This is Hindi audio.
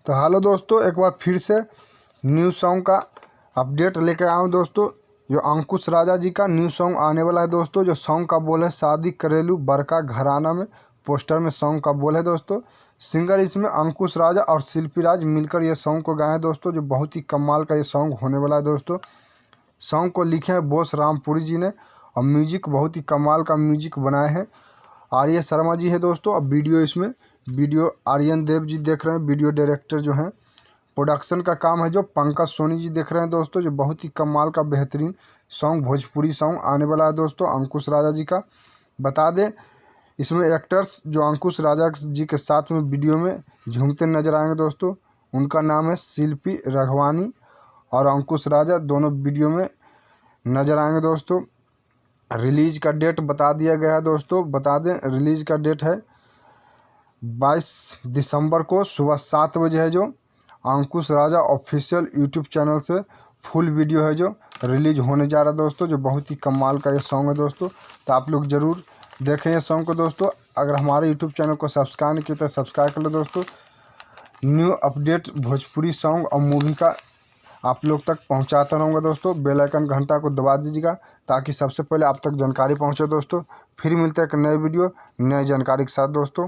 तो हेलो दोस्तों, एक बार फिर से न्यू सॉन्ग का अपडेट लेकर आया हूँ दोस्तों। जो अंकुश राजा जी का न्यू सॉन्ग आने वाला है दोस्तों। जो सॉन्ग का बोल है शादी करेलू बड़का घराना में, पोस्टर में सॉन्ग का बोल है दोस्तों। सिंगर इसमें अंकुश राजा और शिल्पी राज मिलकर ये सॉन्ग को गाए हैं दोस्तों। जो बहुत ही कमाल का ये सॉन्ग होने वाला है दोस्तों। सॉन्ग को लिखे हैं बोस रामपुरी जी ने और म्यूजिक बहुत ही कमाल का म्यूजिक बनाए हैं आर्य शर्मा जी है दोस्तों। अब वीडियो आर्यन देव जी देख रहे हैं, वीडियो डायरेक्टर जो हैं। प्रोडक्शन का काम है जो पंकज सोनी जी देख रहे हैं दोस्तों। जो बहुत ही कमाल का बेहतरीन सॉन्ग भोजपुरी सॉन्ग आने वाला है दोस्तों अंकुश राजा जी का। बता दें इसमें एक्टर्स जो अंकुश राजा जी के साथ में वीडियो में झूमते नजर आएंगे दोस्तों, उनका नाम है शिल्पी रघवानी और अंकुश राजा, दोनों वीडियो में नजर आएंगे दोस्तों। रिलीज का डेट बता दिया गया है दोस्तों। बता दें रिलीज का डेट है 22 दिसंबर को सुबह 7 बजे है। जो अंकुश राजा ऑफिशियल यूट्यूब चैनल से फुल वीडियो है जो रिलीज होने जा रहा है दोस्तों। जो बहुत ही कमाल का ये सॉन्ग है दोस्तों, तो आप लोग ज़रूर देखें ये सॉन्ग को दोस्तों। अगर हमारे यूट्यूब चैनल को सब्सक्राइब नहीं किया तो सब्सक्राइब कर लो दोस्तों। न्यू अपडेट भोजपुरी सॉन्ग और मूवी का आप लोग तक पहुंचाता रहूँगा दोस्तों। बेल आइकन घंटा को दबा दीजिएगा ताकि सबसे पहले आप तक जानकारी पहुंचे दोस्तों। फिर मिलते हैं एक नए वीडियो नए जानकारी के साथ दोस्तों।